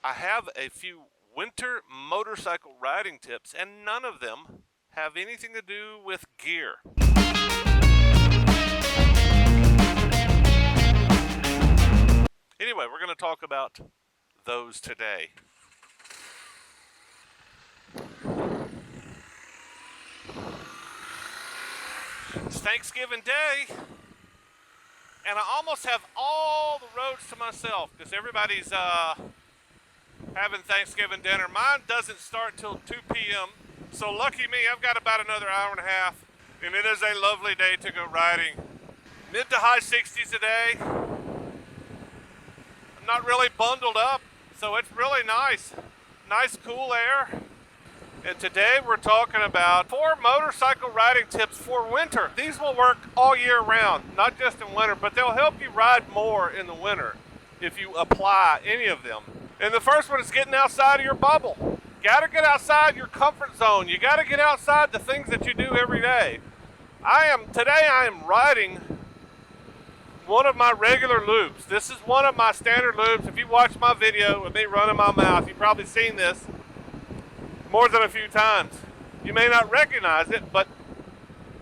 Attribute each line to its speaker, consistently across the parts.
Speaker 1: I have a few winter motorcycle riding tips, and none of them have anything to do with gear. Anyway, we're going to talk about those today. It's Thanksgiving Day, and I almost have all the roads to myself because everybody's having Thanksgiving dinner. Mine doesn't start till 2 p.m., so lucky me, I've got about another hour and a half, and it is a lovely day to go riding. Mid to high 60s today. I'm not really bundled up, so it's really nice. Nice cool air. And today we're talking about 4 motorcycle riding tips for winter. These will work all year round, not just in winter, but they'll help you ride more in the winter if you apply any of them. And the first one is getting outside of your bubble. Gotta get outside your comfort zone. You gotta get outside the things that you do every day. Today I am riding one of my regular loops. This is one of my standard loops. If you watch my video with me running my mouth, you've probably seen this more than a few times. You may not recognize it, but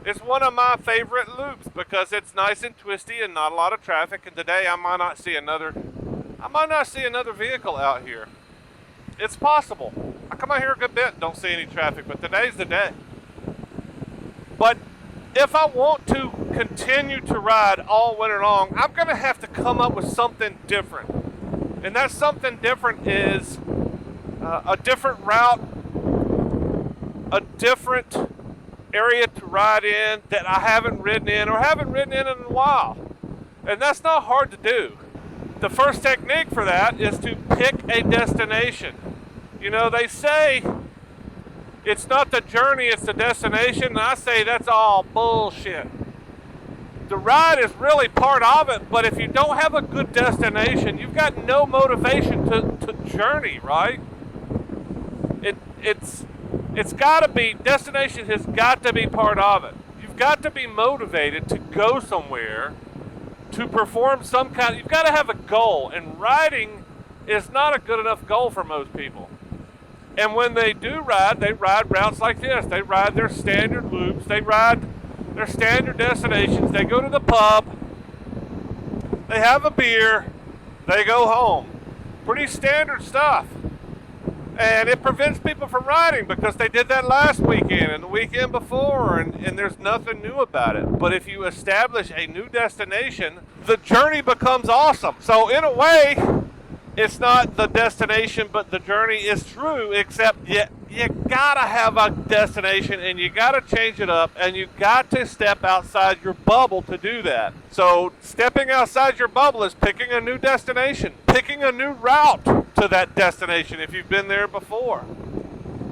Speaker 1: it's one of my favorite loops because it's nice and twisty and not a lot of traffic. And today I might not see another vehicle out here. It's possible. I come out here a good bit and don't see any traffic, but today's the day. But if I want to continue to ride all winter long, I'm going to have to come up with something different. And that something different is a different route, a different area to ride in that I haven't ridden in a while. And that's not hard to do. The first technique for that is to pick a destination. You know, they say it's not the journey, it's the destination, and I say that's all bullshit. The ride is really part of it, but if you don't have a good destination, you've got no motivation to journey, right? It's got to be, destination has got to be part of it. You've got to be motivated to go somewhere, to perform some kind, you've got to have a goal, and riding is not a good enough goal for most people. And when they do ride, they ride routes like this. They ride their standard loops, they ride their standard destinations, they go to the pub, they have a beer, they go home. Pretty standard stuff. And it prevents people from riding because they did that last weekend and the weekend before, and there's nothing new about it. But if you establish a new destination, the journey becomes awesome. So in a way, it's not the destination, but the journey is true, except you gotta have a destination and you gotta change it up and you got to step outside your bubble to do that. So stepping outside your bubble is picking a new destination, picking a new route to that destination if you've been there before,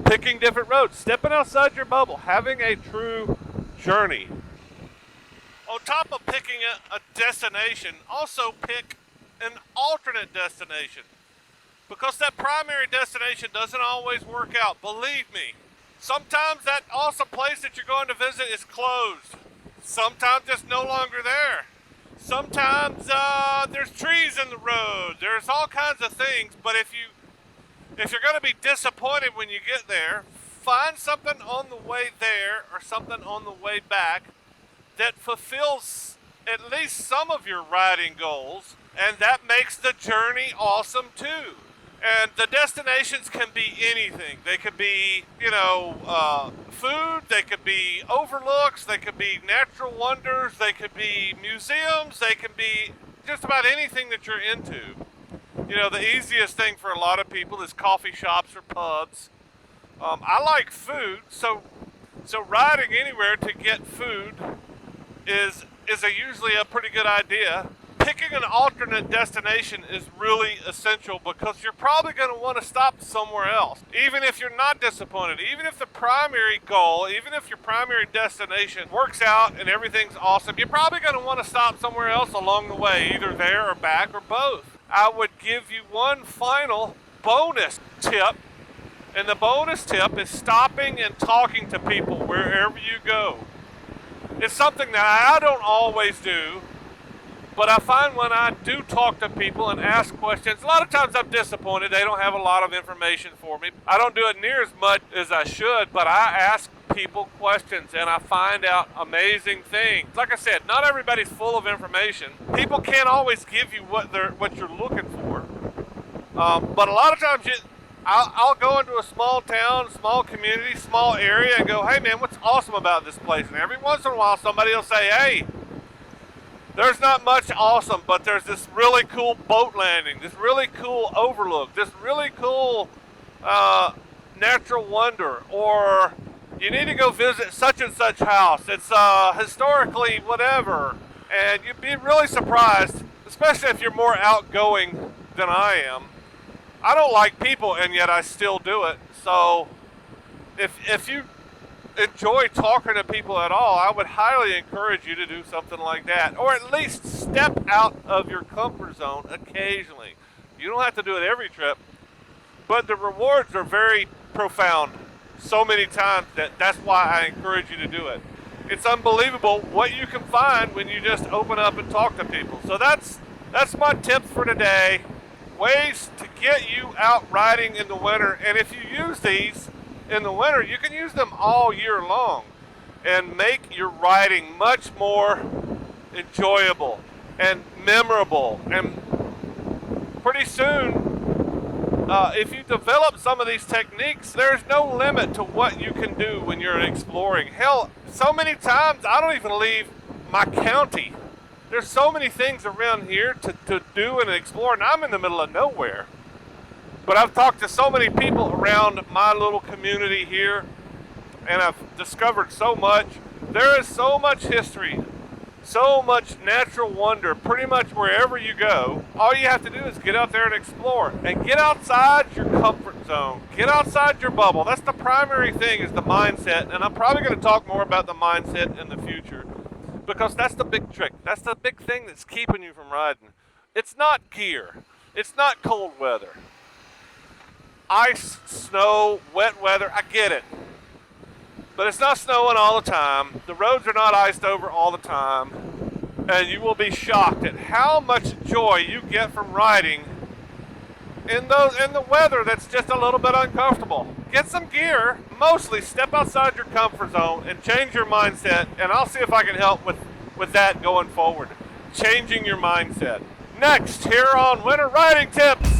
Speaker 1: picking different roads, stepping outside your bubble, having a true journey. On top of picking a destination, also pick an alternate destination, because that primary destination doesn't always work out. Believe me, sometimes that awesome place that you're going to visit is closed. Sometimes it's no longer there. Sometimes there's trees in the road. There's all kinds of things. But if you're going to be disappointed when you get there, find something on the way there or something on the way back that fulfills at least some of your riding goals, and that makes the journey awesome too. And the destinations can be anything. They could be, food, they could be overlooks, they could be natural wonders, they could be museums, they can be just about anything that you're into. You know, the easiest thing for a lot of people is coffee shops or pubs. I like food, so riding anywhere to get food is usually a pretty good idea. Picking an alternate destination is really essential because you're probably going to want to stop somewhere else. Even if you're not disappointed, even if the primary goal, even if your primary destination works out and everything's awesome, you're probably going to want to stop somewhere else along the way, either there or back or both. I would give you one final bonus tip, and the bonus tip is stopping and talking to people wherever you go. It's something that I don't always do, But I find when I do talk to people and ask questions, a lot of times I'm disappointed. They don't have a lot of information for me. I don't do it near as much as I should, but I ask people questions and I find out amazing things. Like I said, not everybody's full of information. People can't always give you what you're looking for. But a lot of times I'll go into a small town, small community, small area and go, hey man, what's awesome about this place? And every once in a while somebody will say, hey, there's not much awesome, but there's this really cool boat landing, this really cool overlook, this really cool natural wonder, or you need to go visit such and such house. It's historically whatever, and you'd be really surprised, especially if you're more outgoing than I am. I don't like people, and yet I still do it. So if you enjoy talking to people at all, I would highly encourage you to do something like that, or at least step out of your comfort zone occasionally. You don't have to do it every trip, but the rewards are very profound so many times that's why I encourage you to do it. It's unbelievable what you can find when you just open up and talk to people. So that's my tips for today. Ways to get you out riding in the winter, and if you use these in the winter, you can use them all year long and make your riding much more enjoyable and memorable. And pretty soon, if you develop some of these techniques, there's no limit to what you can do when you're exploring. Hell, so many times I don't even leave my county. There's so many things around here to do and explore, and I'm in the middle of nowhere. But I've talked to so many people around my little community here, and I've discovered so much. There is so much history, so much natural wonder, pretty much wherever you go. All you have to do is get out there and explore, and get outside your comfort zone. Get outside your bubble. That's the primary thing, is the mindset, and I'm probably going to talk more about the mindset in the future, because that's the big trick. That's the big thing that's keeping you from riding. It's not gear. It's not cold weather. Ice, snow, wet weather, I get it. But it's not snowing all the time. The roads are not iced over all the time. And you will be shocked at how much joy you get from riding in the weather that's just a little bit uncomfortable. Get some gear, mostly step outside your comfort zone and change your mindset, and I'll see if I can help with that going forward. Changing your mindset. Next, here on Winter Riding Tips.